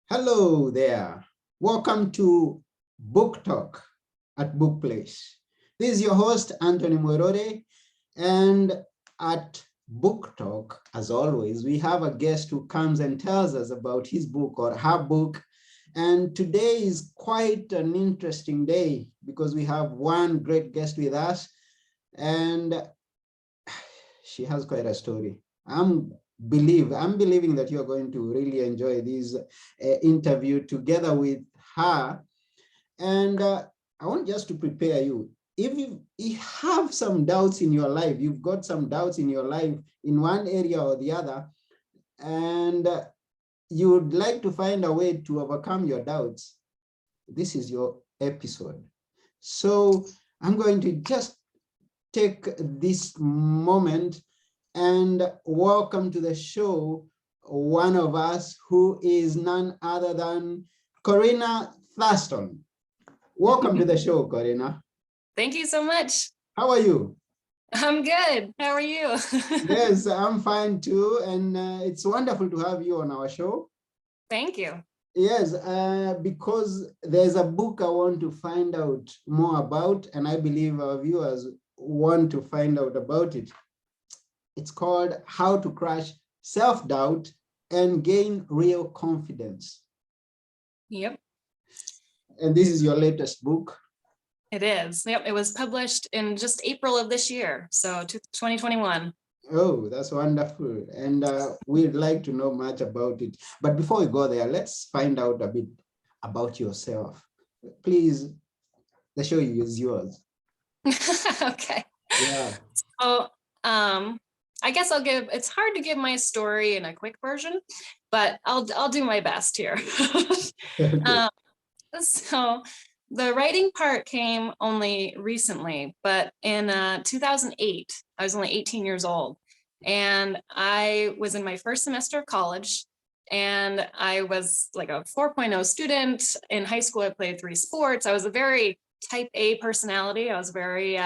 Hello there. Welcome to Book Talk at Book Place. This is your host, Anthony Mwerore, and at Book Talk, as always, we have a guest who comes and tells us about his book or her book. And today is quite an interesting day because we have one great guest with us, and she has quite a story. I'm believing that you're going to really enjoy this interview together with her. And I want just to prepare you. If you have some doubts in your life, you've got some doubts in your life in one area or the other, and you would like to find a way to overcome your doubts, this is your episode. So I'm going to just take this moment and welcome to the show one of us who is none other than Corrina Thurston. Welcome to the show, Corrina. Thank you so much. How are you? I'm good. How are you? Yes, I'm fine too. And it's wonderful to have you on our show. Thank you. Yes, because there's a book I want to find out more about, and I believe our viewers want to find out about it. It's called How to Crush Self-Doubt and Gain Real Confidence. Yep. And this is your latest book. It is. Yep. It was published in just April of this year. So 2021. Oh, that's wonderful. And we'd like to know much about it. But before we go there, let's find out a bit about yourself. Please, the show is yours. Okay. Yeah. So, I guess it's hard to give my story in a quick version, but I'll do my best here. Okay. So the writing part came only recently, but in 2008, I was only 18 years old, and I was in my first semester of college, and I was like a 4.0 student. In high school, I played 3 sports. I was a very type A personality. I was very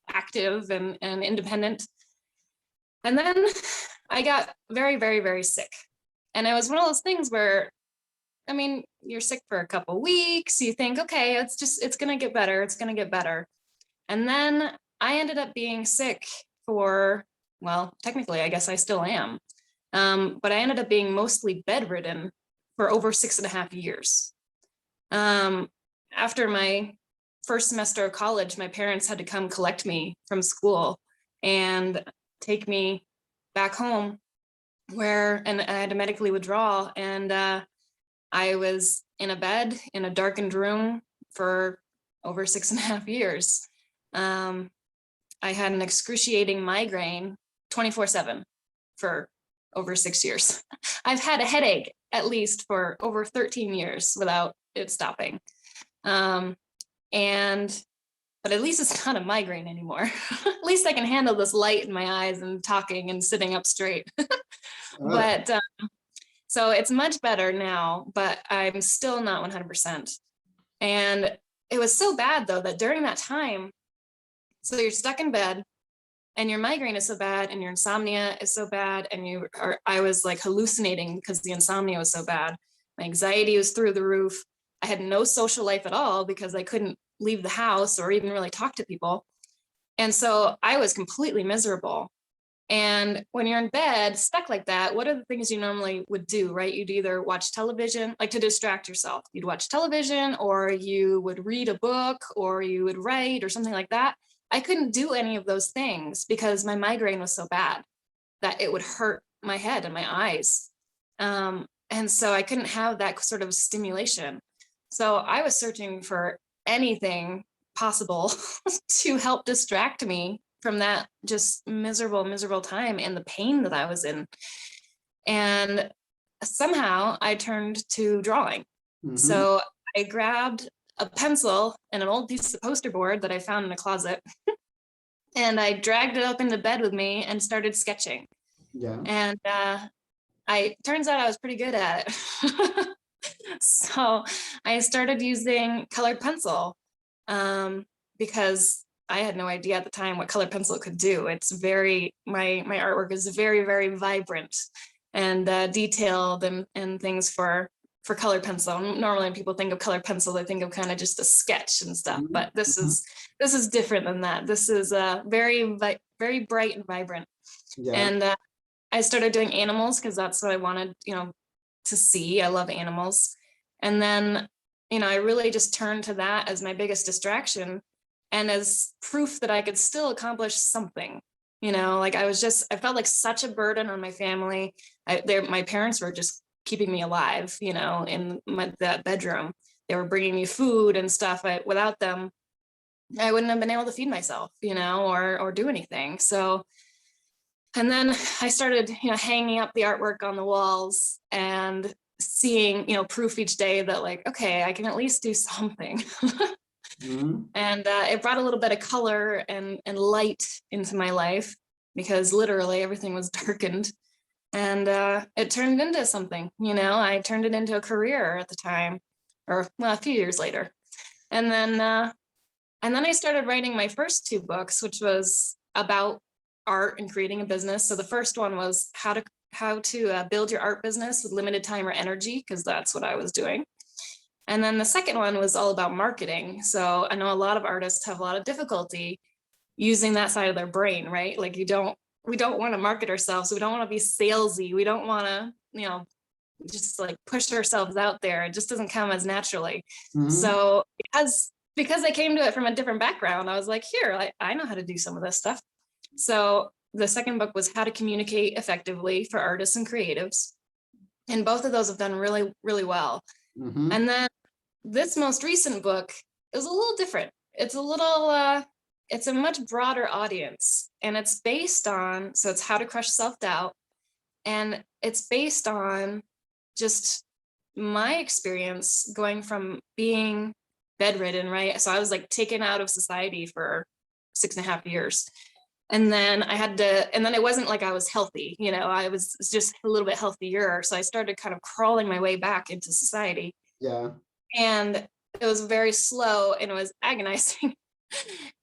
active and independent. And then I got very, very, very sick. And it was one of those things where, I mean, you're sick for a couple weeks, you think, okay, it's going to get better. It's going to get better. And then I ended up being sick for, well, technically, I guess I still am. But I ended up being mostly bedridden for over 6.5 years. After my first semester of college, my parents had to come collect me from school and take me back home and I had to medically withdraw. And I was in a bed in a darkened room for over 6.5 years. I had an excruciating migraine 24/7 for over 6 years. I've had a headache at least for over 13 years without it stopping. But at least it's not a migraine anymore. At least I can handle this light in my eyes and talking and sitting up straight. But so it's much better now, but I'm still not 100%. And it was so bad though, that during that time, so you're stuck in bed and your migraine is so bad and your insomnia is so bad. And I was like hallucinating because the insomnia was so bad. My anxiety was through the roof. I had no social life at all because I couldn't leave the house or even really talk to people. And so I was completely miserable. And when you're in bed stuck like that, what are the things you normally would do, right? You'd either watch television, like to distract yourself. You'd watch television, or you would read a book, or you would write or something like that. I couldn't do any of those things because my migraine was so bad that it would hurt my head and my eyes. And so I couldn't have that sort of stimulation. So I was searching for anything possible to help distract me from that just miserable time and the pain that I was in. And somehow I turned to drawing. Mm-hmm. So I grabbed a pencil and an old piece of poster board that I found in a closet, and I dragged it up into bed with me and started sketching. Yeah. And turns out I was pretty good at it. So I started using colored pencil because I had no idea at the time what colored pencil could do. It's my artwork is very, very vibrant and detailed and things for for colored pencil. Normally when people think of colored pencil, they think of kind of just a sketch and stuff, but this is different than that. This is very bright and vibrant. Yeah. And I started doing animals because that's what I wanted, to see. I love animals. And then, I really just turned to that as my biggest distraction and as proof that I could still accomplish something. Like I felt like such a burden on my family. My parents were just keeping me alive, in that bedroom. They were bringing me food and stuff. Without them, I wouldn't have been able to feed myself, or do anything. So, and then I started, hanging up the artwork on the walls and seeing, proof each day that like, okay, I can at least do something. And it brought a little bit of color and light into my life because literally everything was darkened. And it turned into something, I turned it into a career at the time, or a few years later. And then I started writing my first 2 books, which was about art and creating a business. So the first one was how to build your art business with limited time or energy, because that's what I was doing. And then the second one was all about marketing. So I know a lot of artists have a lot of difficulty using that side of their brain, right? Like we don't want to market ourselves. We don't want to be salesy. We don't want to, just like push ourselves out there. It just doesn't come as naturally. So because I came to it from a different background, I was like, here, I know how to do some of this stuff. So the second book was how to communicate effectively for artists and creatives. And both of those have done really, really well. And then this most recent book is a little different. It's it's a much broader audience, and it's based on, so it's how to crush self-doubt. And it's based on just my experience going from being bedridden, right? So I was like taken out of society for 6.5 years. And then and then it wasn't like I was healthy, I was just a little bit healthier. So I started kind of crawling my way back into society. Yeah. And it was very slow and it was agonizing.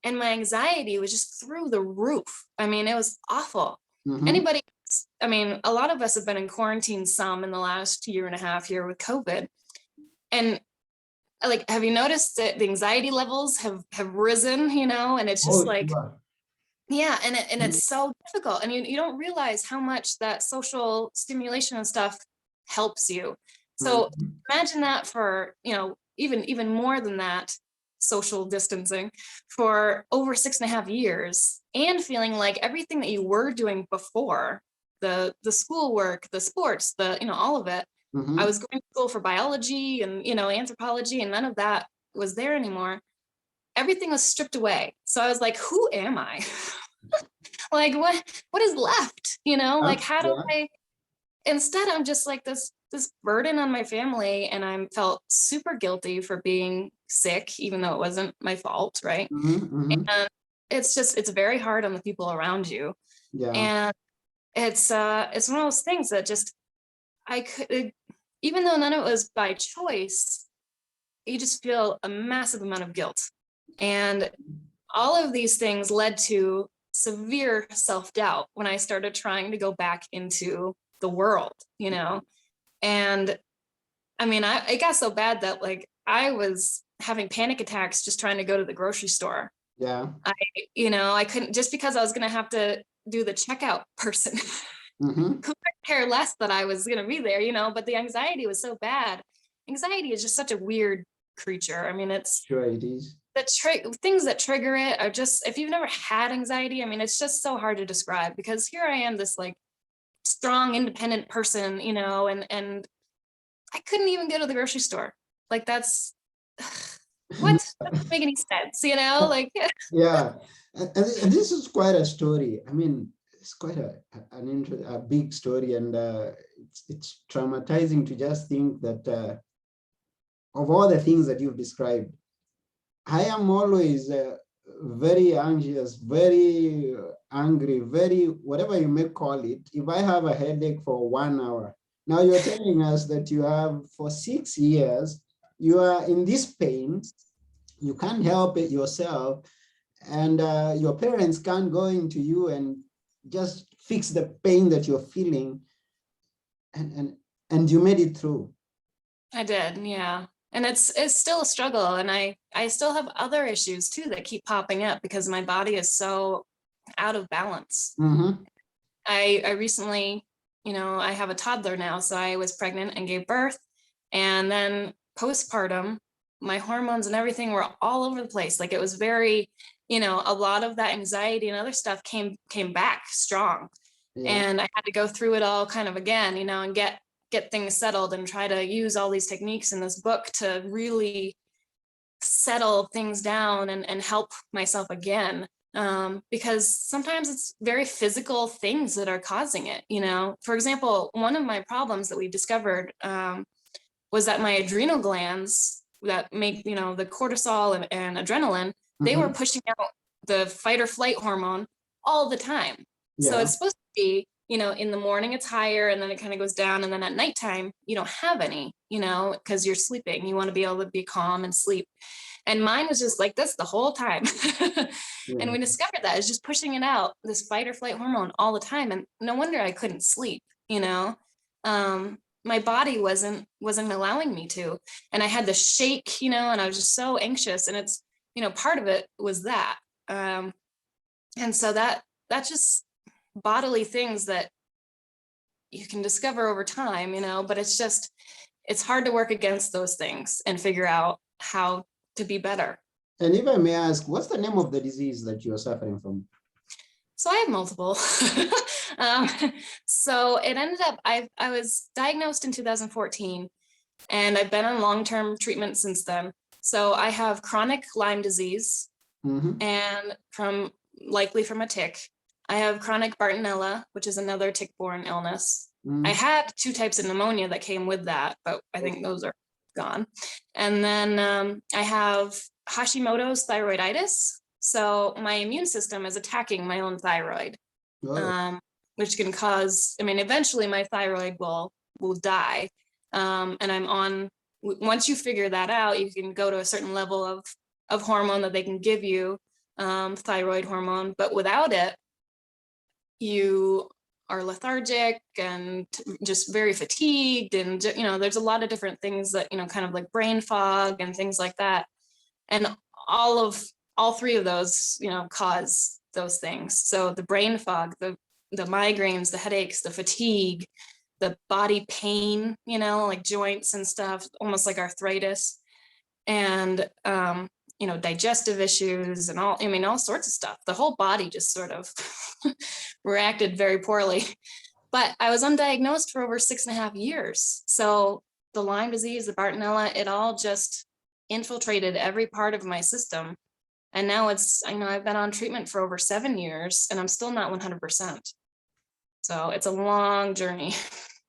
And my anxiety was just through the roof. I mean, it was awful. Anybody, a lot of us have been in quarantine some in the last 1.5 years with COVID. And like, have you noticed that the anxiety levels have risen, and it's just yeah, and it's so difficult, and you don't realize how much that social stimulation and stuff helps you. So imagine that for, even more than that, social distancing for over 6.5 years, and feeling like everything that you were doing before, the schoolwork, the sports, all of it. I was going to school for biology and, anthropology, and none of that was there anymore. Everything was stripped away. So I was like, who am I? Like, what is left? Like, how do I, instead I'm just like this burden on my family, and I felt super guilty for being sick, even though it wasn't my fault, right? And it's very hard on the people around you. And it's one of those things that just, I could, even though none of it was by choice, you just feel a massive amount of guilt. And all of these things led to severe self-doubt when I started trying to go back into the world, and it got so bad that like I was having panic attacks just trying to go to the grocery store. I couldn't, just because I was going to have to do the checkout person. Could care less that I was going to be there, but the anxiety was so bad. Anxiety is just such a weird creature. It's sure it is. The things that trigger it are just, if you've never had anxiety, it's just so hard to describe, because here I am, this like strong, independent person, and I couldn't even go to the grocery store. Like that's what doesn't make any sense, like. Yeah, and this is quite a story. It's quite a big story, and it's traumatizing to just think that of all the things that you've described, I am always very anxious, very angry, very whatever you may call it. If I have a headache for 1 hour, now you're telling us that you have for 6 years, you are in this pain, you can't help it yourself, and your parents can't go into you and just fix the pain that you're feeling, and you made it through. I did, yeah. And it's still a struggle. And I still have other issues too that keep popping up because my body is so out of balance. Mm-hmm. I recently, I have a toddler now, so I was pregnant and gave birth. And then postpartum, my hormones and everything were all over the place. Like it was very, a lot of that anxiety and other stuff came back strong. Yeah. And I had to go through it all kind of again, and get things settled and try to use all these techniques in this book to really settle things down and help myself again. Because sometimes it's very physical things that are causing it. For example, one of my problems that we discovered was that my adrenal glands that make, the cortisol and adrenaline, they were Mm-hmm. pushing out the fight or flight hormone all the time. So Yeah. it's supposed to be, in the morning it's higher and then it kind of goes down. And then at nighttime, you don't have any, because you're sleeping. You want to be able to be calm and sleep. And mine was just like this the whole time. And Yeah. we discovered that it's just pushing it out, this fight or flight hormone all the time. And no wonder I couldn't sleep, my body wasn't allowing me to. And I had to shake, and I was just so anxious. And it's, part of it was that. And so that's just bodily things that you can discover over time, but it's hard to work against those things and figure out how to be better. And if I may ask, what's the name of the disease that you're suffering from? So I have multiple. um, so it ended up, I was diagnosed in 2014 and I've been on long-term treatment since then. So I have chronic Lyme disease Mm-hmm. and likely from a tick. I have chronic Bartonella, which is another tick-borne illness. I Mm-hmm. had 2 types of pneumonia that came with that, but I think those are gone. And then I have Hashimoto's thyroiditis. So my immune system is attacking my own thyroid, Oh. which can cause, eventually my thyroid will die. And once you figure that out, you can go to a certain level of hormone that they can give you, thyroid hormone, but without it, you are lethargic and just very fatigued. And, there's a lot of different things that, kind of like brain fog and things like that. And all 3 of those, cause those things. So the brain fog, the migraines, the headaches, the fatigue, the body pain, like joints and stuff, almost like arthritis, and, digestive issues and all sorts of stuff. The whole body just sort of reacted very poorly. But I was undiagnosed for over 6.5 years. So the Lyme disease, the Bartonella, it all just infiltrated every part of my system. And now I've been on treatment for over 7 years and I'm still not 100%. So it's a long journey.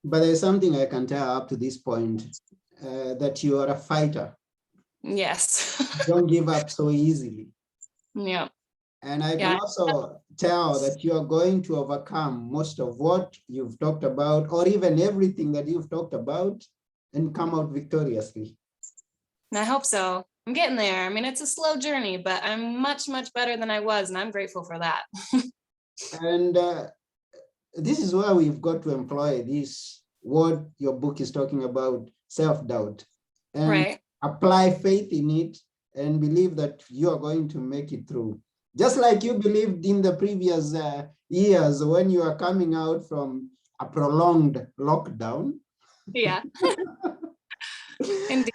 But there's something I can tell up to this point, that you are a fighter. Yes. Don't give up so easily. Yeah. And I can Yeah. also tell that you are going to overcome most of what you've talked about, or even everything that you've talked about, and come out victoriously. And I hope so. I'm getting there. It's a slow journey, but I'm much, much better than I was. And I'm grateful for that. And this is where we've got to employ this, what your book is talking about, self-doubt, and Right. apply faith in it and believe that you are going to make it through. Just like you believed in the previous years when you are coming out from a prolonged lockdown. Yeah. Indeed.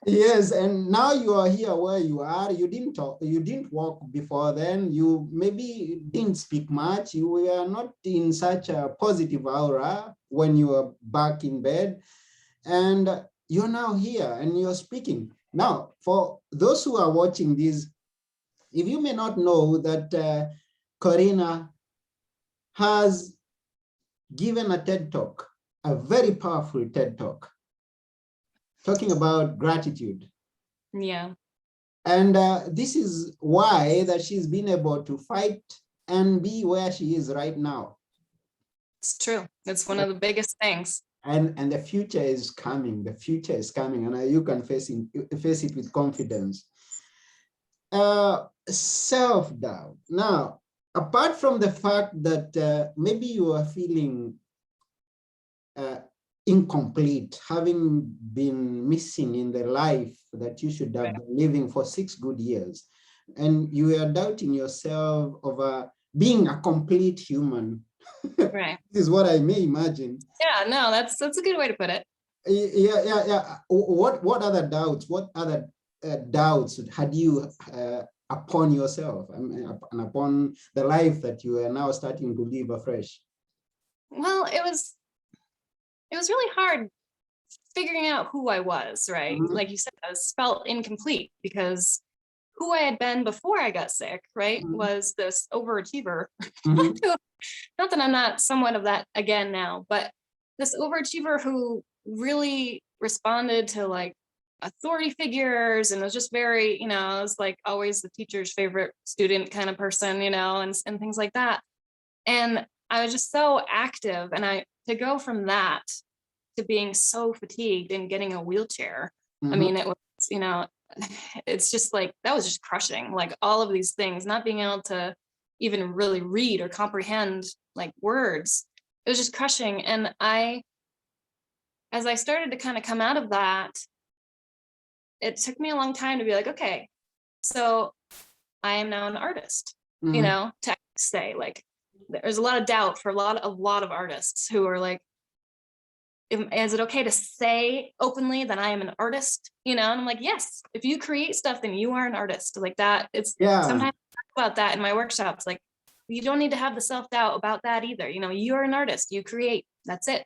Yes, and now you are here where you are. You didn't talk, you didn't walk before then. You maybe didn't speak much. You were not in such a positive aura when you were back in bed. And you're now here and you're speaking. Now, for those who are watching this, if you may not know that Corrina has given a TED Talk, a very powerful TED Talk, talking about gratitude. Yeah. And this is why that she's been able to fight and be where she is right now. It's true. It's one of the biggest things. And the future is coming. The future is coming, and you can face it with confidence. Self-doubt. Now, apart from the fact that maybe you are feeling incomplete, having been missing in the life that you should have been living for 6 good years. And you are doubting yourself over being a complete human. Right. This is what I may imagine. Yeah, no, that's a good way to put it. Yeah. What other doubts? What other doubts had you upon yourself and upon the life that you are now starting to live afresh? Well, it was really hard figuring out who I was, right? Mm-hmm. Like you said, I felt incomplete because who I had been before I got sick, right, Mm-hmm. was this overachiever. Mm-hmm. Not that I'm not somewhat of that again now, but this overachiever who really responded to like authority figures and was just very, I was like always the teacher's favorite student kind of person, and things like that. And I was just so active, and to go from that to being so fatigued and getting a wheelchair. Mm-hmm. I mean, it was, it's just like, that was just crushing, like all of these things, not being able to even really read or comprehend like words. It was just crushing. And as I started to kind of come out of that, it took me a long time to be like, okay, so I am now an artist, Mm-hmm. to say, like, there's a lot of doubt for a lot of artists who are like, is it okay to say openly that I am an artist? And I'm like, yes, if you create stuff, then you are an artist. Like that. It's sometimes I talk about that in my workshops. Like, you don't need to have the self-doubt about that either. You're an artist, you create, that's it.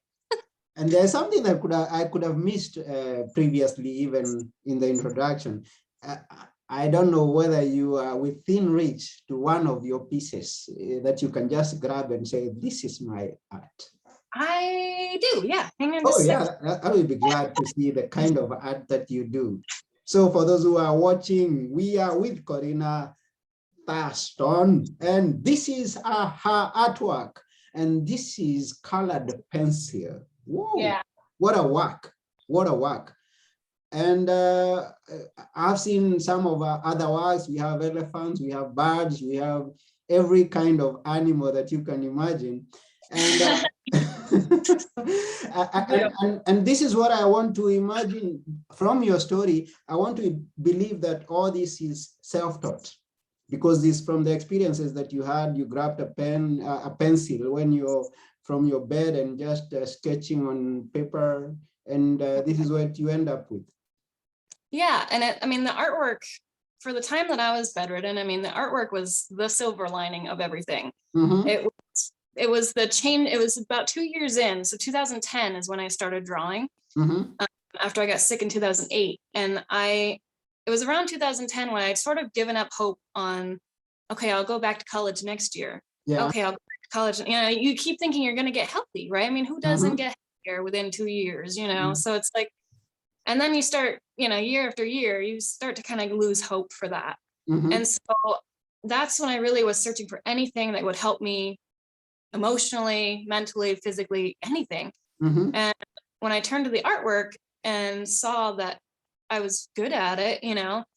And there's something that I could have missed previously, even in the introduction. I don't know whether you are within reach to one of your pieces that you can just grab and say, this is my art. I do, yeah. Hang on. Oh, yeah, I will be glad to see the kind of art that you do. So for those who are watching, we are with Corrina Thurston, and this is her artwork, and this is colored pencil. Whoa, yeah. What a work, what a work. And I've seen some of our other works. We have elephants, we have birds, we have every kind of animal that you can imagine. And and this is what I want to imagine from your story. I want to believe that all this is self-taught, because this, from the experiences that you had, you grabbed a pen, a pencil when you're from your bed and just sketching on paper, and this is what you end up with. Yeah, and the artwork, for the time that I was bedridden, the artwork was the silver lining of everything. Mm-hmm. It was the change. It was about 2 years in. So 2010 is when I started drawing. Mm-hmm. After I got sick in 2008. And it was around 2010 when I'd sort of given up hope on, okay, I'll go back to college next year. Yeah. Okay, I'll go back to college. You keep thinking you're going to get healthy, right? Who doesn't get healthier within 2 years, So it's like, and then you start, year after year, you start to kind of lose hope for that. Mm-hmm. And so that's when I really was searching for anything that would help me emotionally, mentally, physically, anything. Mm-hmm. And when I turned to the artwork and saw that I was good at it, and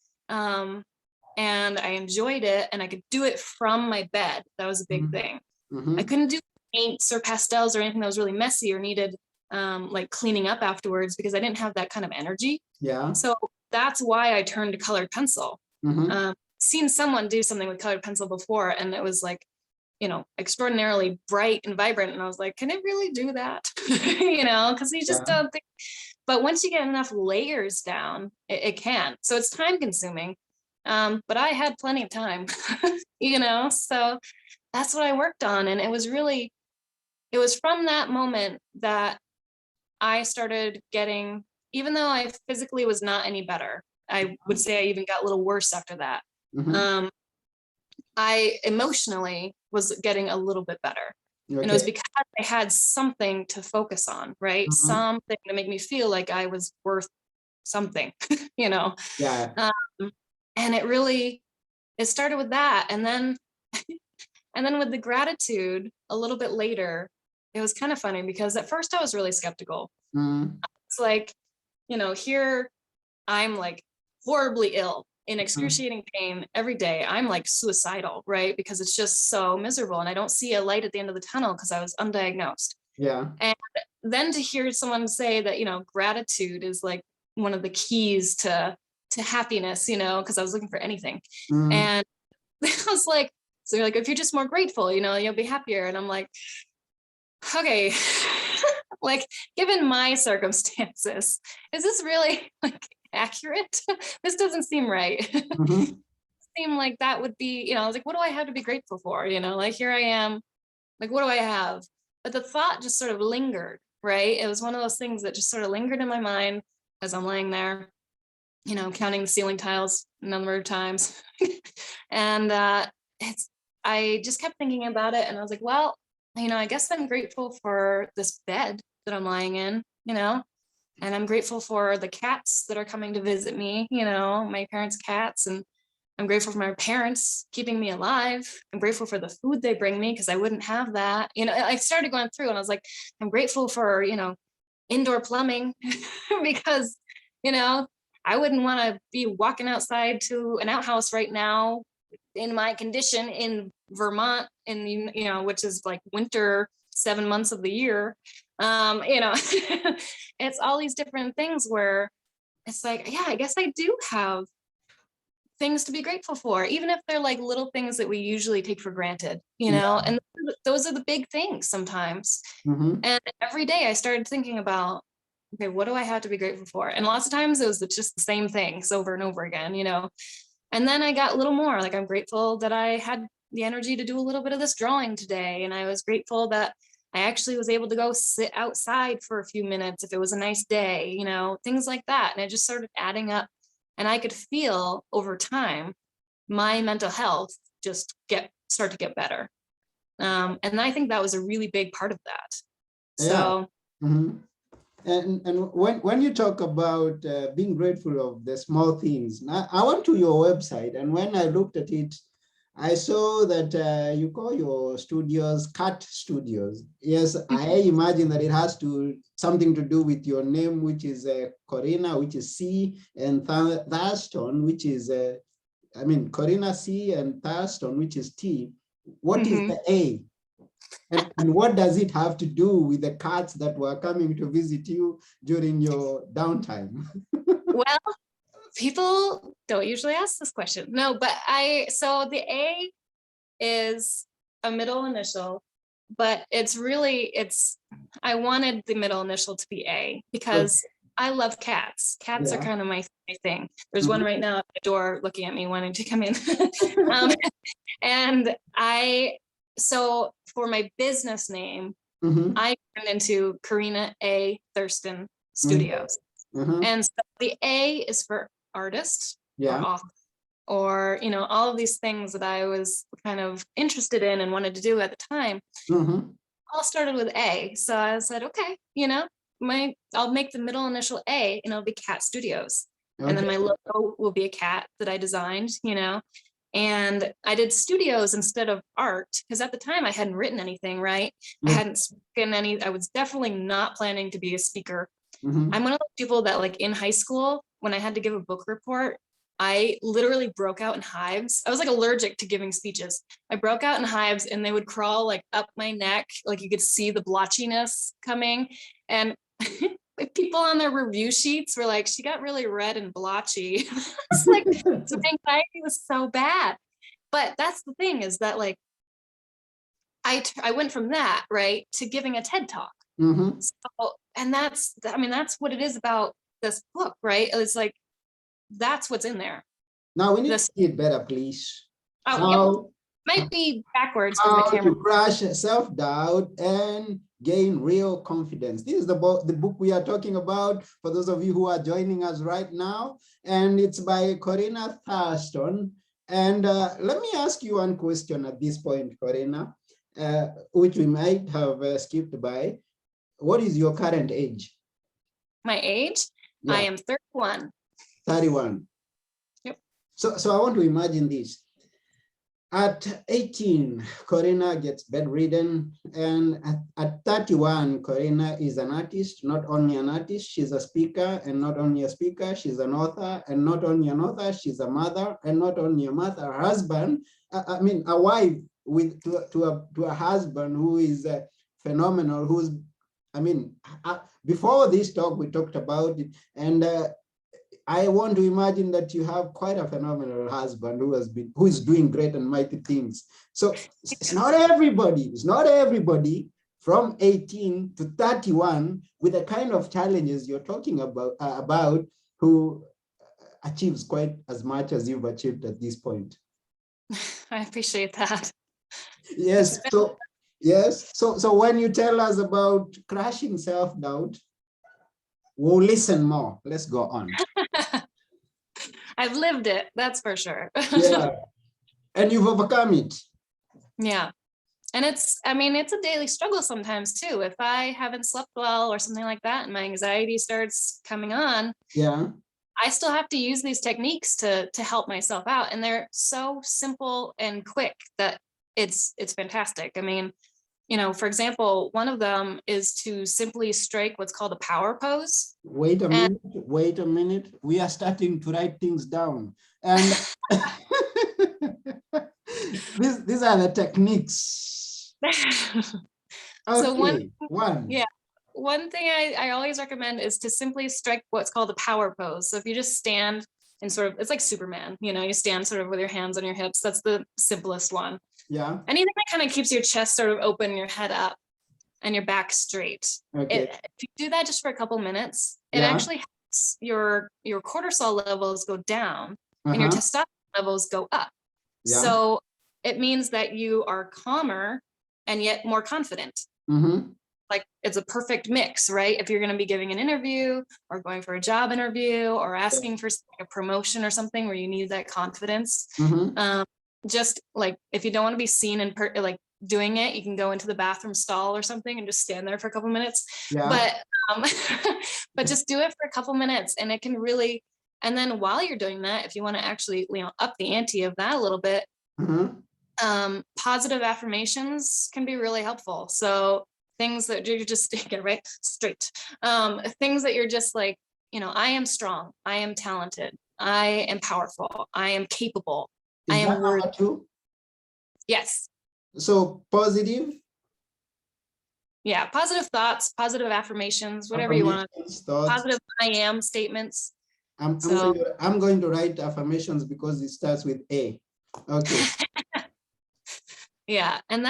I enjoyed it, and I could do it from my bed. That was a big thing. Mm-hmm. I couldn't do paints or pastels or anything that was really messy or needed like cleaning up afterwards, because I didn't have that kind of energy. Yeah. So that's why I turned to colored pencil. Mm-hmm. Seen someone do something with colored pencil before, and it was like, extraordinarily bright and vibrant. And I was like, can it really do that? Because you just don't think, but once you get enough layers down, it can. So it's time consuming. But I had plenty of time, so that's what I worked on. And it was from that moment that I started getting, even though I physically was not any better, I would say I even got a little worse after that. Mm-hmm. I emotionally was getting a little bit better. Okay. And it was because I had something to focus on, right? Mm-hmm. Something to make me feel like I was worth something, Yeah. And it started with that. And then, with the gratitude a little bit later, it was kind of funny, because at first I was really skeptical. Mm-hmm. It's like, here I'm like horribly ill, in excruciating pain every day. I'm like suicidal, right? Because it's just so miserable, and I don't see a light at the end of the tunnel because I was undiagnosed. Yeah. And then to hear someone say that, gratitude is like one of the keys to happiness, because I was looking for anything. And I was like, so you're like, if you're just more grateful, you'll be happier. And I'm like, okay, like, given my circumstances, is this really like accurate? This doesn't seem right. Seem like that would be, I was like, what do I have to be grateful for? Like, here I am, like, what do I have? But the thought just sort of lingered, right? It was one of those things that just sort of lingered in my mind as I'm laying there, counting the ceiling tiles a number of times. And I just kept thinking about it, and I was like, well, I guess I'm grateful for this bed that I'm lying in, and I'm grateful for the cats that are coming to visit me, my parents' cats, and I'm grateful for my parents keeping me alive. I'm grateful for the food they bring me, because I wouldn't have that. I started going through, and I was like, I'm grateful for, indoor plumbing because, I wouldn't want to be walking outside to an outhouse right now in my condition in Vermont, which is like winter 7 months of the year. It's all these different things where it's like, yeah, I guess I do have things to be grateful for, even if they're like little things that we usually take for granted, and those are the big things sometimes. And every day I started thinking about, okay, what do I have to be grateful for? And lots of times it was just the same things over and over again, and then I got a little more, like, I'm grateful that I had the energy to do a little bit of this drawing today. And I was grateful that I actually was able to go sit outside for a few minutes if it was a nice day, things like that. And it just started adding up. And I could feel over time my mental health just start to get better. And I think that was a really big part of that. So. And when you talk about being grateful of the small things, I went to your website, and when I looked at it, I saw that you call your studios Cat Studios. Yes, I imagine that it has something to do with your name, which is Corrina, which is C, and Thurston, which is, Corrina C, and Thurston, which is T. What is the A? And what does it have to do with the cats that were coming to visit you during your downtime? Well, people don't usually ask this question. No, but so the A is a middle initial, but I wanted the middle initial to be A because I love cats. Cats are kind of my thing. There's one right now at the door looking at me wanting to come in. So for my business name, I turned into Corrina A. Thurston Studios. And so the A is for artist or author, or, all of these things that I was kind of interested in and wanted to do at the time. All started with A. So I said, okay, I'll make the middle initial A, and it'll be Cat Studios. And then my logo will be a cat that I designed, And I did studios instead of art, because at the time I hadn't written anything, right? I hadn't spoken I was definitely not planning to be a speaker. I'm one of those people that, like, in high school, when I had to give a book report, I literally broke out in hives. I was like allergic to giving speeches. I broke out in hives, and they would crawl like up my neck. Like, you could see the blotchiness coming. And people on their review sheets were like, she got really red and blotchy. It's like, so my anxiety was so bad. But that's the thing, is that, like, I went from that, right, to giving a TED talk. So, and that's what it is about this book, right? It's like, that's what's in there. Now we need to see it better, please. Might be backwards. How to crush self-doubt and gain real confidence. This is the book we are talking about, for those of you who are joining us right now, and it's by Corrina Thurston. And let me ask you one question at this point, Corrina, which we might have skipped by. What is your current age? My age? I am 31. 31. Yep. So I want to imagine this. At 18, Corrina gets bedridden, and at 31, Corrina is an artist. Not only an artist, she's a speaker, and not only a speaker, she's an author, and not only an author, she's a mother, and not only a mother, a husband, a wife to a husband who is phenomenal, who's I mean, before this talk, we talked about it, and I want to imagine that you have quite a phenomenal husband who is doing great and mighty things. So it's not everybody from 18 to 31 with the kind of challenges you're talking about who achieves quite as much as you've achieved at this point. I appreciate that. Yes. So when you tell us about crushing self-doubt, we'll listen more. Let's go on. I've lived it, that's for sure. Yeah. And you've overcome it. Yeah. And it's a daily struggle sometimes too. If I haven't slept well or something like that, and my anxiety starts coming on, yeah, I still have to use these techniques to help myself out. And they're so simple and quick that it's fantastic. I mean, for example, one of them is to simply strike what's called a power pose. Wait a minute. We are starting to write things down. And these are the techniques. Okay, So one. One thing I always recommend is to simply strike what's called a power pose. So if you just stand and it's like Superman, you stand sort of with your hands on your hips. That's the simplest one. Yeah. Anything that kind of keeps your chest sort of open, your head up, and your back straight. Okay. If you do that just for a couple minutes, it actually helps your cortisol levels go down and your testosterone levels go up. Yeah. So it means that you are calmer and yet more confident. Like it's a perfect mix, right? If you're going to be giving an interview or going for a job interview or asking for a promotion or something where you need that confidence, just like if you don't want to be seen in like doing it, you can go into the bathroom stall or something and just stand there for a couple minutes. Yeah. But just do it for a couple minutes, and it can really. And then while you're doing that, if you want to actually up the ante of that a little bit, positive affirmations can be really helpful. So things that you're just get right straight. Things that you're just like, I am strong, I am talented, I am powerful, I am capable. Is that number 2? Yes. So positive. Yeah, positive thoughts, positive affirmations, whatever you want. Positive I am statements. I'm going to write affirmations because it starts with A. Okay. Yeah, and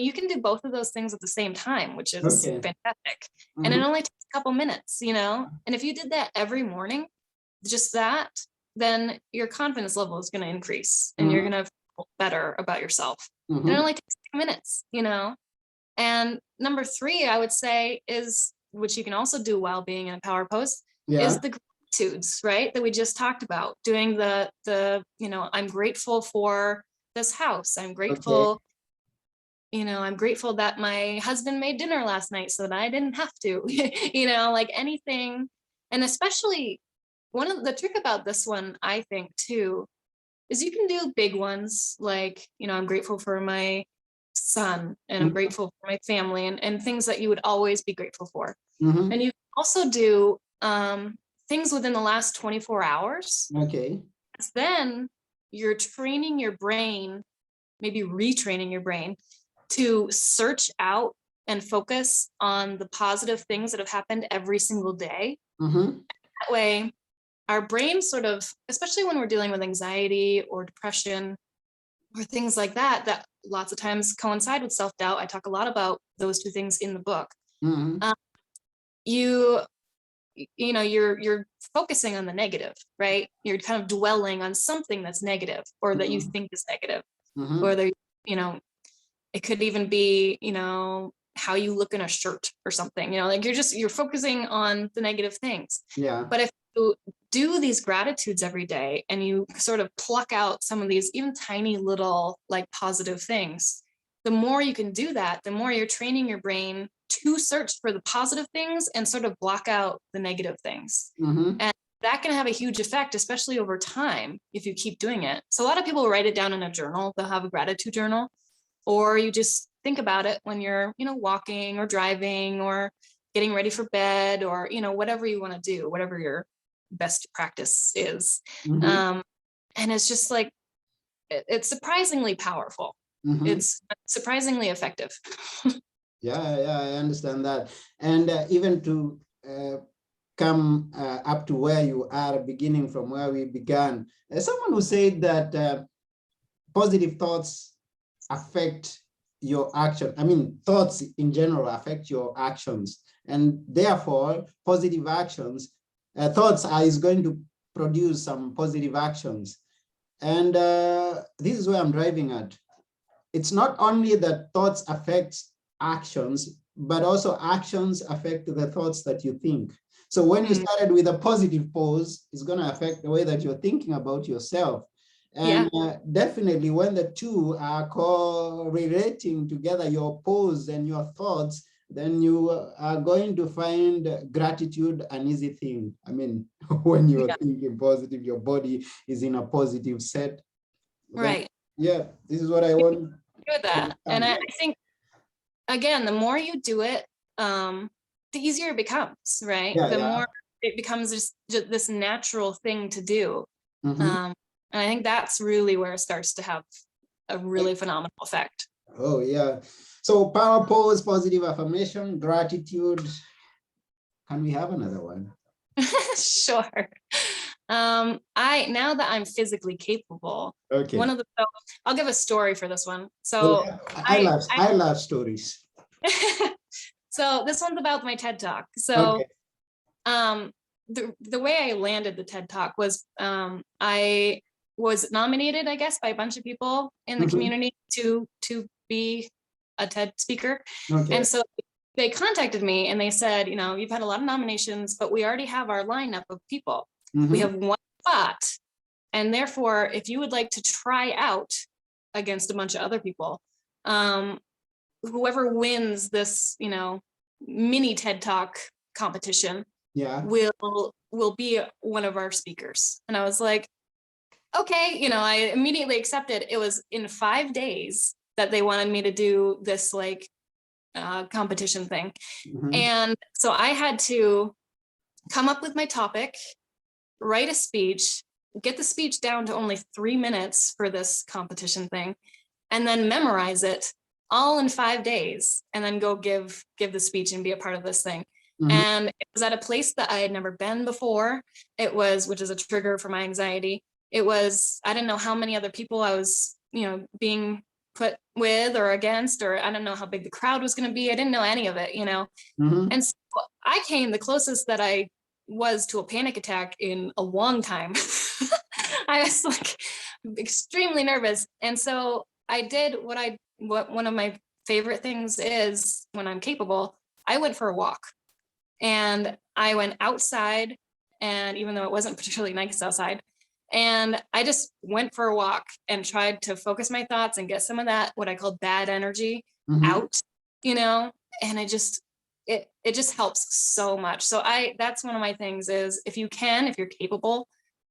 you can do both of those things at the same time, which is fantastic. And it only takes a couple minutes, And if you did that every morning, just that, then your confidence level is going to increase and you're going to feel better about yourself. And it only takes 2 minutes, And number 3, I would say is, which you can also do while being in a power pose, is the gratitudes, right? That we just talked about. Doing the I'm grateful for this house. I'm grateful, I'm grateful that my husband made dinner last night so that I didn't have to, like anything. And especially the trick about this one, I think too, is you can do big ones like, I'm grateful for my son and I'm grateful for my family and things that you would always be grateful for. And you can also do things within the last 24 hours. Okay. Then you're training your brain, maybe retraining your brain to search out and focus on the positive things that have happened every single day. That way, our brain sort of, especially when we're dealing with anxiety or depression or things like that, that lots of times coincide with self-doubt. I talk a lot about those 2 things in the book. You're focusing on the negative, right? You're kind of dwelling on something that's negative or that you think is negative. Whether, it could even be, how you look in a shirt or something, like you're focusing on the negative things. Yeah. But if you do these gratitudes every day and you sort of pluck out some of these even tiny little like positive things, the more you can do that, the more you're training your brain to search for the positive things and sort of block out the negative things. And that can have a huge effect, especially over time, if you keep doing it. So a lot of people write it down in a journal. They'll have a gratitude journal, or you just think about it when you're, walking or driving or getting ready for bed or, whatever you want to do, whatever your best practice is. And it's just like, it's surprisingly powerful. It's surprisingly effective. Yeah, I understand that. And even to come up to where you are, beginning from where we began, someone who said that positive thoughts affect your action. I mean, thoughts in general affect your actions, and therefore positive actions, thoughts is going to produce some positive actions. And this is where I'm driving at. It's not only that thoughts affect actions, but also actions affect the thoughts that you think. So when you started with a positive pose, it's going to affect the way that you're thinking about yourself. And definitely when the two are correlating together, your pose and your thoughts, then you are going to find gratitude an easy thing. I mean, when you're thinking positive, your body is in a positive set. Right. Yeah, this is what I want. Do that. And I think, again, the more you do it, the easier it becomes, right? The more it becomes just this natural thing to do. And I think that's really where it starts to have a really phenomenal effect. Oh, yeah. So power pose, positive affirmation, gratitude. Can we have another one? Sure. Now that I'm physically capable, okay. I'll give a story for this one. So well, I love stories. So this one's about my TED Talk. So the way I landed the TED Talk was I was nominated, I guess, by a bunch of people in the community to be a TED speaker. And so they contacted me and they said, you know, you've had a lot of nominations, but we already have our lineup of people. We have one spot. And therefore, if you would like to try out against a bunch of other people, whoever wins this, you know, mini TED Talk competition will be one of our speakers. And I was like, okay, you know, I immediately accepted. It was in 5 days that they wanted me to do this like competition thing. And so I had to come up with my topic, write a speech, get the speech down to only 3 minutes for this competition thing, and then memorize it all in 5 days, and then go give the speech and be a part of this thing. And it was at a place that I had never been before. Which is a trigger for my anxiety. It was, I didn't know how many other people I was, you know, being put with or against, or I don't know how big the crowd was going to be. I didn't know any of it, you know. And so I came the closest that I was to a panic attack in a long time. I was like extremely nervous. And so I did what one of my favorite things is when I'm capable. I went for a walk, and I went outside, and even though it wasn't particularly nice outside, and I just went for a walk and tried to focus my thoughts and get some of that, what I call bad energy out, you know, and it just helps so much. So that's one of my things is if you're capable,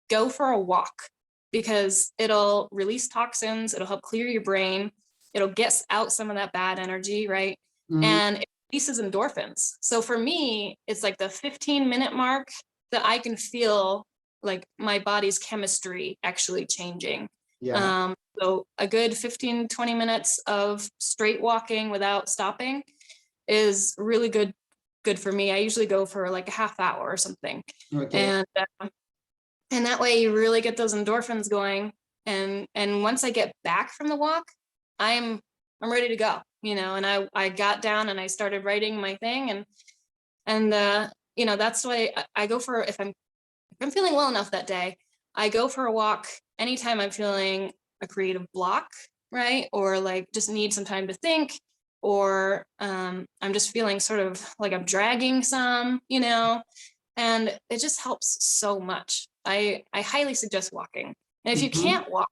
go for a walk, because it'll release toxins. It'll help clear your brain. It'll get out some of that bad energy, right? And it releases endorphins. So for me, it's like the 15-minute mark that I can feel like my body's chemistry actually changing. So a good 15-20 minutes of straight walking without stopping is really good for me. I usually go for like a half hour or something. And that way you really get those endorphins going. And once I get back from the walk, I'm ready to go, you know. And I got down and I started writing my thing, and you know, that's why I go for, if I'm feeling well enough that day, I go for a walk anytime I'm feeling a creative block, right? Or like just need some time to think, or I'm just feeling sort of like I'm dragging some, you know, and it just helps so much. I highly suggest walking. And if you can't walk,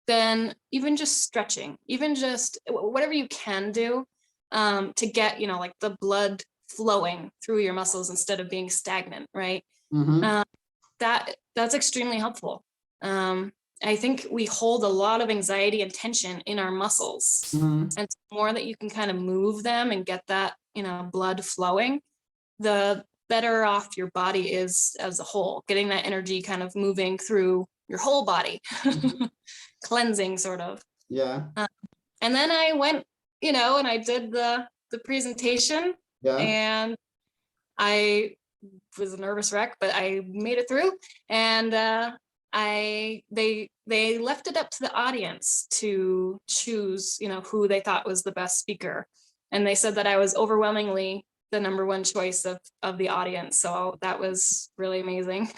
then even just stretching, even just whatever you can do to get, you know, like the blood flowing through your muscles instead of being stagnant, right? That's extremely helpful. I think we hold a lot of anxiety and tension in our muscles, and the more that you can kind of move them and get that, you know, blood flowing, the better off your body is as a whole, getting that energy kind of moving through your whole body, cleansing sort of. And then I went, you know, and I did the the presentation, Yeah. and I was a nervous wreck, but I made it through. And they left it up to the audience to choose, who they thought was the best speaker. And they said that I was overwhelmingly the #1 choice of the audience. So that was really amazing.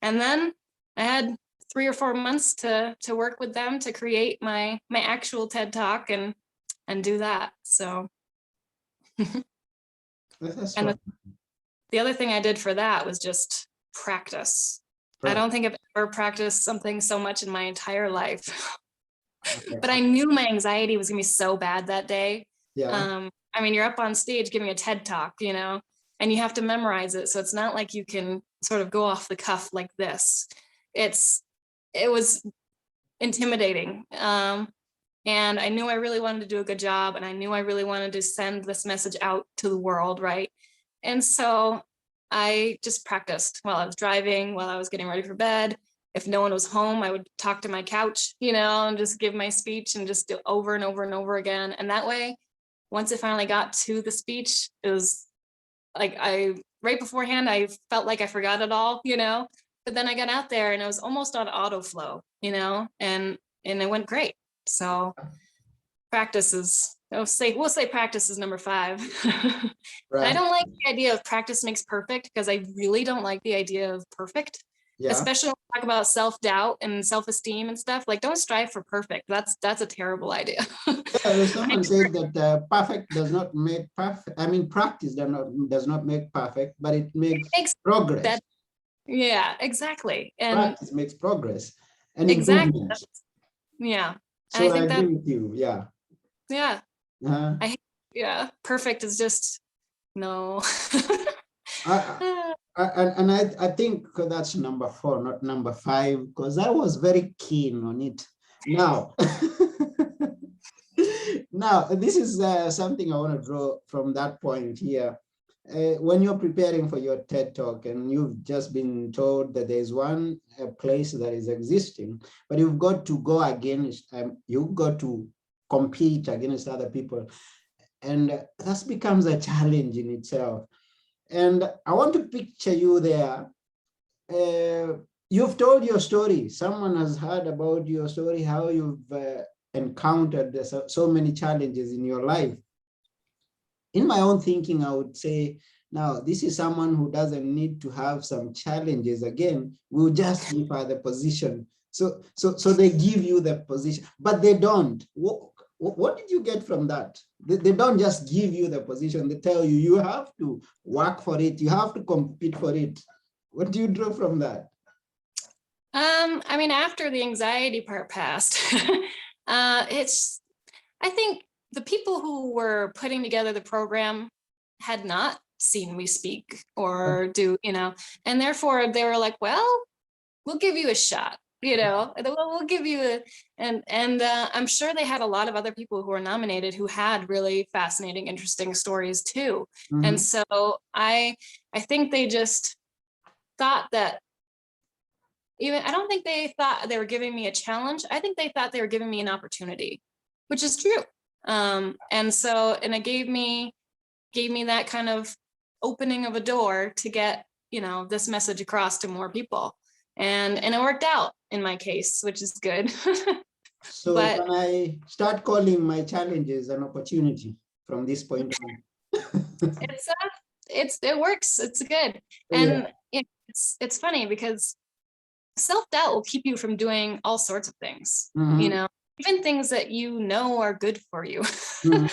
And then I had 3 or 4 months to work with them to create my actual TED Talk and do that. So That's and right. the other thing I did for that was just practice. I don't think I've ever practiced something so much in my entire life. But I knew my anxiety was gonna be so bad that day. Yeah. I mean, you're up on stage giving a TED Talk, and you have to memorize it. So it's not like you can sort of go off the cuff like this. It was intimidating. And I knew I really wanted to do a good job, and I knew I really wanted to send this message out to the world, right? And so I just practiced while I was driving, while I was getting ready for bed. If no one was home, I would talk to my couch, and just give my speech and just do over and over and over again. And that way, once I finally got to the speech, it was like right beforehand, I felt like I forgot it all, but then I got out there and it was almost on auto flow, and it went great. So practice is, we'll say practice is number 5. I don't like the idea of practice makes perfect, because I really don't like the idea of perfect, especially when we talk about self-doubt and self-esteem and stuff. Like, don't strive for perfect. That's a terrible idea. Someone said that perfect does not make perfect. I mean, practice does not make perfect, but it makes progress. Yeah, exactly. And practice makes progress and exactly. improvement. Yeah. So and I think I agree with you. Yeah. Yeah. Uh-huh. Perfect is just no. I think that's number 4, not number 5, because I was very keen on it. Now, this is something I want to draw from that point here. When you're preparing for your TED Talk and you've just been told that there's one place that is existing, but you've got to go against, you've got to compete against other people. And that becomes a challenge in itself. And I want to picture you there. You've told your story. Someone has heard about your story, how you've encountered so many challenges in your life. In my own thinking, I would say, now, this is someone who doesn't need to have some challenges again. We'll just give her the position. So they give you the position, but they don't. What did you get from that? They don't just give you the position. They tell you, you have to work for it. You have to compete for it. What do you draw from that? I mean, after the anxiety part passed, I think the people who were putting together the program had not seen me speak or do, and therefore they were like, well, we'll give you a shot, we'll give you and I'm sure they had a lot of other people who were nominated who had really fascinating, interesting stories too. Mm-hmm. And so I think they just thought that I don't think they thought they were giving me a challenge. I think they thought they were giving me an opportunity, which is true. And it gave me that kind of opening of a door to get, this message across to more people. And it worked out in my case, which is good. So can I start calling my challenges an opportunity from this point on? It works. It's good. And it's funny because self-doubt will keep you from doing all sorts of things, mm-hmm. Even things that are good for you. Mm-hmm.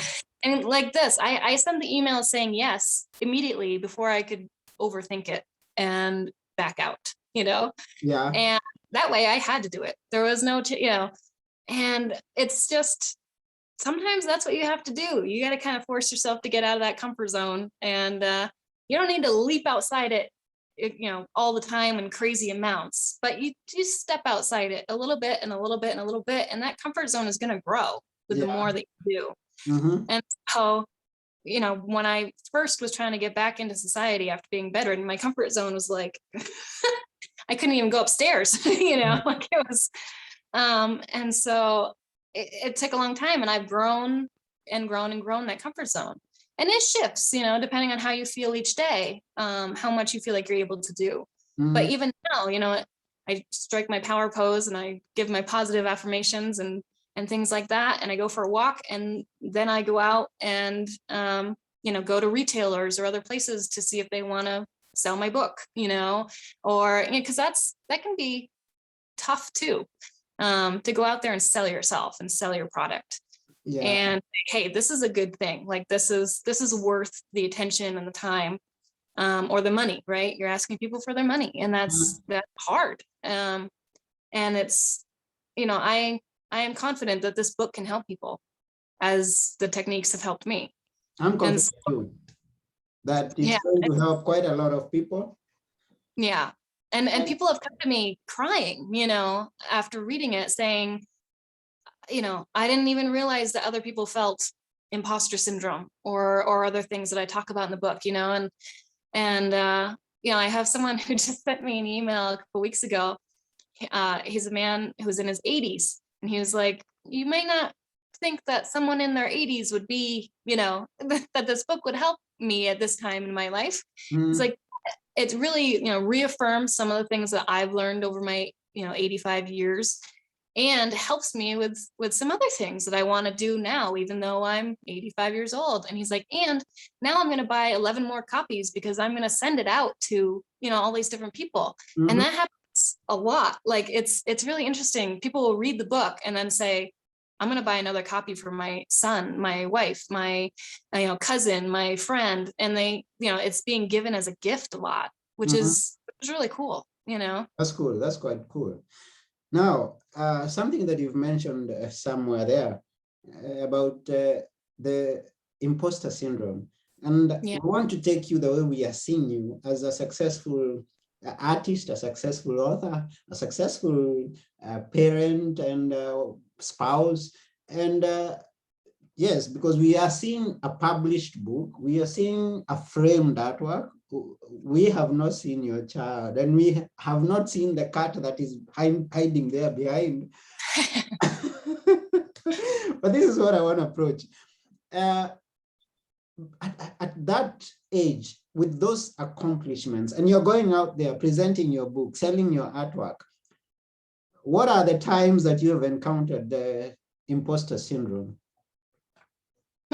And like this, I sent the email saying yes immediately before I could overthink it and back out, Yeah. And that way I had to do it. There was no, and it's just, sometimes that's what you have to do. You got to kind of force yourself to get out of that comfort zone, and you don't need to leap outside it, all the time in crazy amounts, but you just step outside it a little bit and a little bit and a little bit, and that comfort zone is going to grow with the more that you do. Mm-hmm. And so, when I first was trying to get back into society after being bedridden, my comfort zone was like, I couldn't even go upstairs, like it was, and so it took a long time, and I've grown and grown that comfort zone. And it shifts, you know, depending on how you feel each day, how much you feel like you're able to do. But even now, you know, I strike my power pose and I give my positive affirmations and things like that. And I go for a walk, and then I go out and, you know, go to retailers or other places to see if they want to sell my book, you know, or, you know, cause that can be tough too, to go out there and sell yourself and sell your product. Yeah. And hey, this is a good thing. Like this is worth the attention and the time, or the money, right? You're asking people for their money, and that's hard. And it's, you know, I am confident that this book can help people, as the techniques have helped me. I'm confident so, too that it's going to help quite a lot of people. Yeah. And people have come to me crying, you know, after reading it, saying, you know, I didn't even realize that other people felt imposter syndrome or other things that I talk about in the book, you know, and you know, I have someone who just sent me an email a couple weeks ago. He's a man who's in his 80s, and he was like, you may not think that someone in their 80s would be, you know, that this book would help me at this time in my life. It's like, it really, you know, reaffirms some of the things that I've learned over my, you know, 85 years, and helps me with some other things that I want to do now, even though I'm 85 years old. And he's like, and now I'm going to buy 11 more copies because I'm going to send it out to, you know, all these different people. And that happens a lot. Like it's really interesting. People will read the book and then say, I'm going to buy another copy for my son, my wife, my, you know, cousin, my friend. And they, you know, it's being given as a gift a lot, which is really cool, you know. That's cool. That's quite cool. Now, something that you've mentioned somewhere there about the imposter syndrome. And we want to take you the way we are seeing you, as a successful artist, a successful author, a successful parent and spouse. And yes, because we are seeing a published book, we are seeing a framed artwork. We have not seen your child, and we have not seen the cat that is hiding there behind. But this is what I want to approach. At that age, with those accomplishments, and you're going out there presenting your book, selling your artwork, what are the times that you have encountered the imposter syndrome?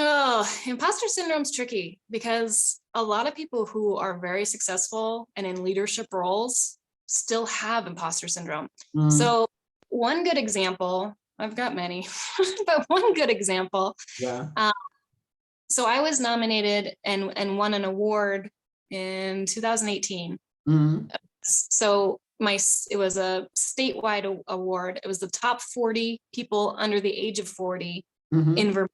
Oh, imposter syndrome is tricky because a lot of people who are very successful and in leadership roles still have imposter syndrome. So one good example, I've got many, but one good example. Yeah. So I was nominated and won an award in 2018. So it was a statewide award. It was the top 40 people under the age of 40 in Vermont.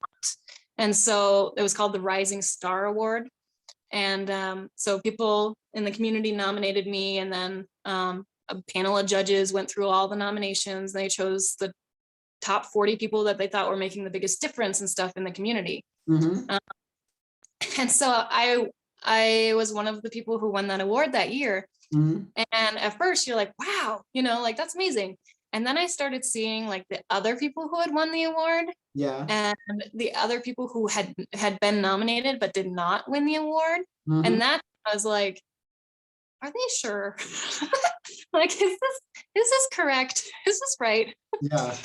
And so it was called the Rising Star Award. And so people in the community nominated me, and then a panel of judges went through all the nominations. They chose the top 40 people that they thought were making the biggest difference and stuff in the community. And so I was one of the people who won that award that year. And at first you're like, wow, you know, like that's amazing. And then I started seeing like the other people who had won the award, and the other people who had been nominated but did not win the award. And that I was like, are they sure? Like, is this correct? Is this right? Yeah.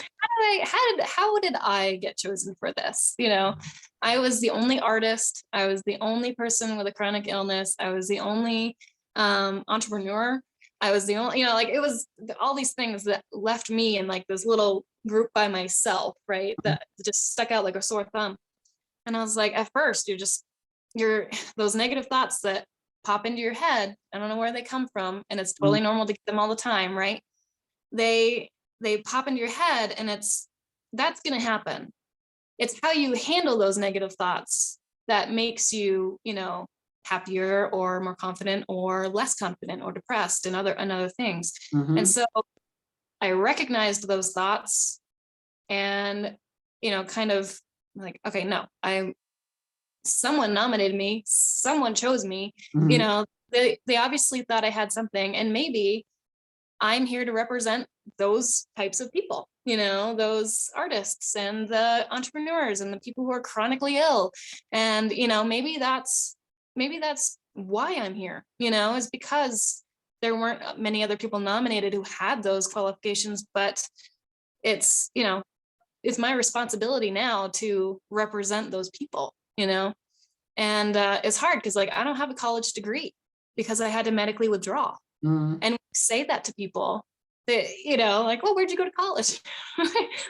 How did I get chosen for this? You know, I was the only artist. I was the only person with a chronic illness. I was the only entrepreneur. I was the only, you know, like it was all these things that left me in like this little group by myself, right? That just stuck out like a sore thumb. And I was like, at first, you're those negative thoughts that pop into your head. I don't know where they come from. And it's totally normal to get them all the time, right? They pop into your head, and that's going to happen. It's how you handle those negative thoughts that makes you, you know, happier or more confident or less confident or depressed and other things. And so I recognized those thoughts and, you know, kind of like, okay, no, someone nominated me, someone chose me, you know, they obviously thought I had something, and maybe I'm here to represent those types of people, those artists and the entrepreneurs and the people who are chronically ill. And, maybe that's why I'm here, is because there weren't many other people nominated who had those qualifications, but it's, it's my responsibility now to represent those people, and it's hard because I don't have a college degree because I had to medically withdraw. And when you say that to people, that, well, where'd you go to college?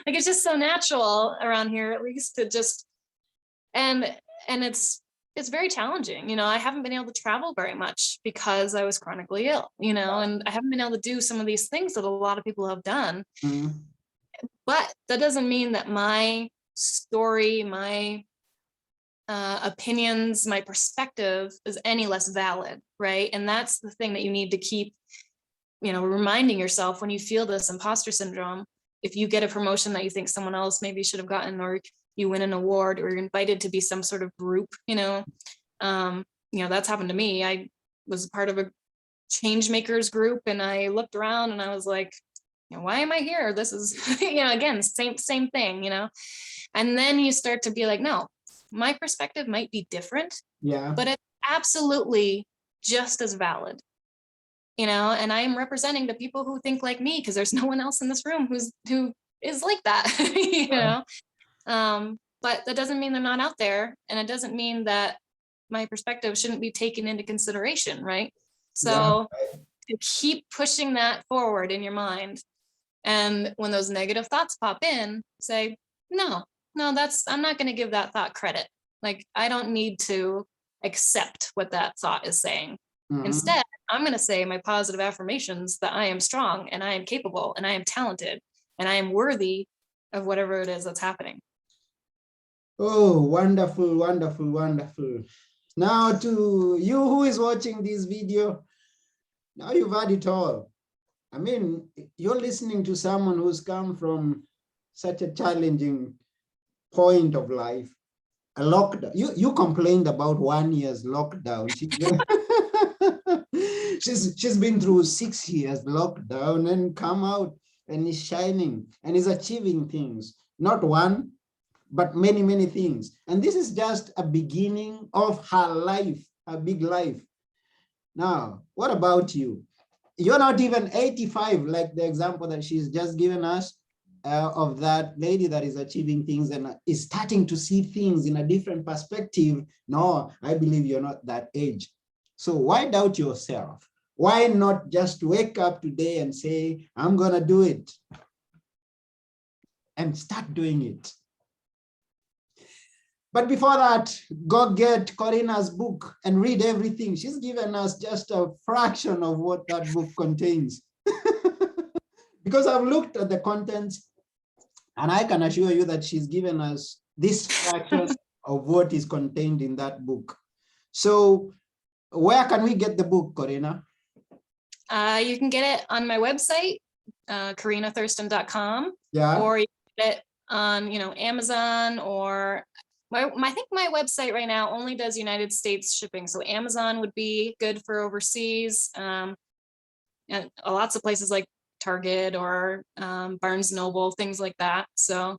It's just so natural around here, at least, to just, and it's very challenging. I haven't been able to travel very much because I was chronically ill, and I haven't been able to do some of these things that a lot of people have done. But that doesn't mean that my story, my opinions, my perspective is any less valid, right? And that's the thing that you need to keep, reminding yourself when you feel this imposter syndrome. If you get a promotion that you think someone else maybe should have gotten, or you win an award, or you're invited to be some sort of group, that's happened to me. I was part of a change makers group, and I looked around and I was like, why am I here? This is, again, same thing, and then you start to be like, no, my perspective might be different, but it's absolutely just as valid, and I am representing the people who think like me, because there's no one else in this room who is like that, but that doesn't mean they're not out there, and it doesn't mean that my perspective shouldn't be taken into consideration, right? So to keep pushing that forward in your mind, and when those negative thoughts pop in, say, no, I'm not going to give that thought credit. I don't need to accept what that thought is saying. Instead, I'm going to say my positive affirmations that I am strong, and I am capable, and I am talented, and I am worthy of whatever it is that's happening. Oh, wonderful, wonderful, wonderful. Now, to you who is watching this video, now you've had it all. I mean, you're listening to someone who's come from such a challenging point of life, a lockdown. You complained about 1 year's lockdown. She's been through 6 years lockdown and come out and is shining and is achieving things, not one, but many, many things. And this is just a beginning of her life, a big life. Now, what about you? You're not even 85, like the example that she's just given us of that lady that is achieving things and is starting to see things in a different perspective. No, I believe you're not that age. So why doubt yourself? Why not just wake up today and say, I'm going to do it, and start doing it? But before that, go get Corrina's book and read everything. She's given us just a fraction of what that book contains. Because I've looked at the contents, and I can assure you that she's given us this fraction of what is contained in that book. So where can we get the book, Corrina? You can get it on my website, CorrinaThurston.com. Or you can get it on, Amazon, or I think my website right now only does United States shipping. So Amazon would be good for overseas. And lots of places like Target or Barnes Noble, things like that. So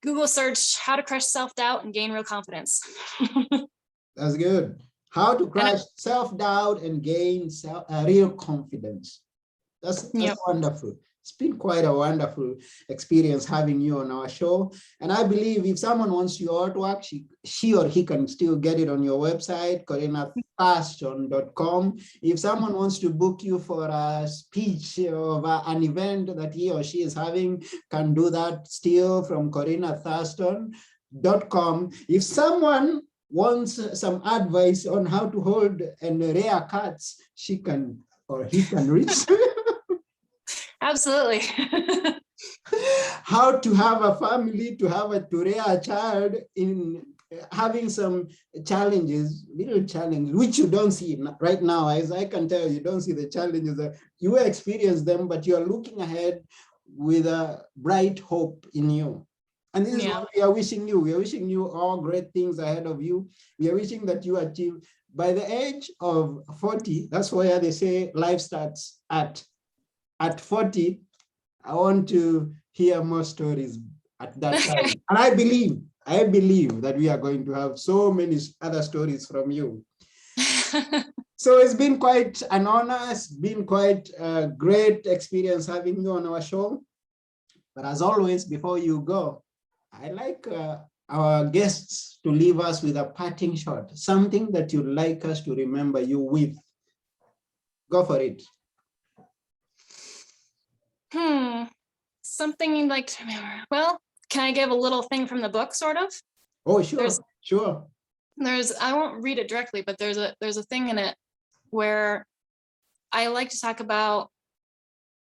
Google search how to crush self-doubt and gain real confidence. That's good. How to crush self-doubt and gain real confidence. That's wonderful. It's been quite a wonderful experience having you on our show. And I believe if someone wants your artwork, she or he can still get it on your website, CorrinaThurston.com. If someone wants to book you for a speech of an event that he or she is having, can do that still from CorrinaThurston.com. If someone wants some advice on how to hold and rear cats, she can or he can reach. Absolutely. How to have a family, to rear a child in having some challenges, little challenges, which you don't see right now. As I can tell, you don't see the challenges. You experience them, but you're looking ahead with a bright hope in you. And this is what we are wishing you. We are wishing you all great things ahead of you. We are wishing that you achieve by the age of 40. That's where they say life starts at. at 40, I want to hear more stories at that time. And I believe that we are going to have so many other stories from you. So it's been quite an honor. It's been quite a great experience having you on our show. But as always, before you go, I like our guests to leave us with a parting shot, something that you'd like us to remember you with. Go for it. Something you'd like to remember. Well, can I give a little thing from the book, sort of? Oh, sure, sure. I won't read it directly, but there's a thing in it where I like to talk about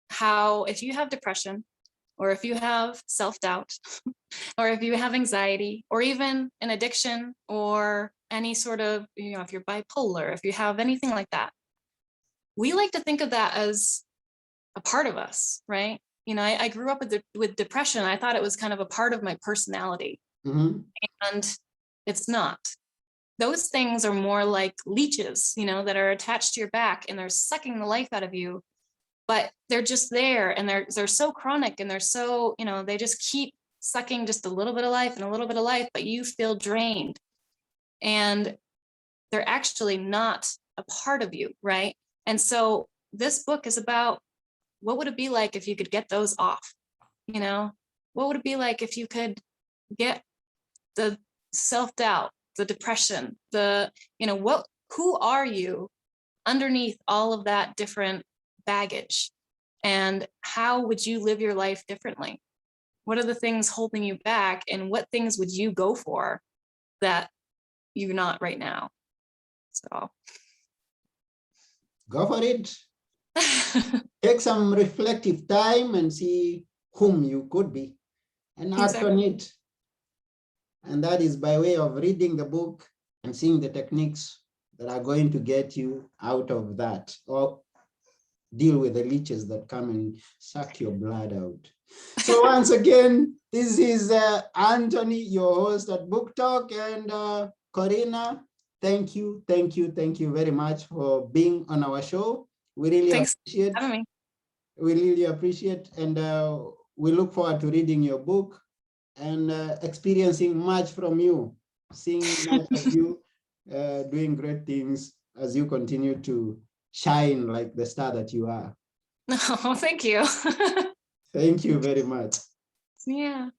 how if you have depression, or if you have self-doubt, or if you have anxiety, or even an addiction, or any sort of, if you're bipolar, if you have anything like that, we like to think of that as a part of us, right? I grew up with depression. I thought it was kind of a part of my personality. Mm-hmm. And it's not. Those things are more like leeches, that are attached to your back, and they're sucking the life out of you. But they're just there, and they're so chronic, and they're so, they just keep sucking just a little bit of life and a little bit of life, but you feel drained. And they're actually not a part of you, right? And so this book is about, what would it be like if you could get those off? What would it be like if you could get the self-doubt, the depression, who are you underneath all of that different baggage? And how would you live your life differently? What are the things holding you back, and what things would you go for that you're not right now? So go for it. Take some reflective time and see whom you could be and act on it. And that is by way of reading the book and seeing the techniques that are going to get you out of that, or deal with the leeches that come and suck your blood out. So once again, this is Anthony, your host at Book Talk, and Corrina, thank you very much for being on our show. We really appreciate. Thanks for having me. We really appreciate, and we look forward to reading your book and experiencing much from you, seeing much of you doing great things as you continue to shine like the star that you are. Oh, thank you. Thank you very much. Yeah.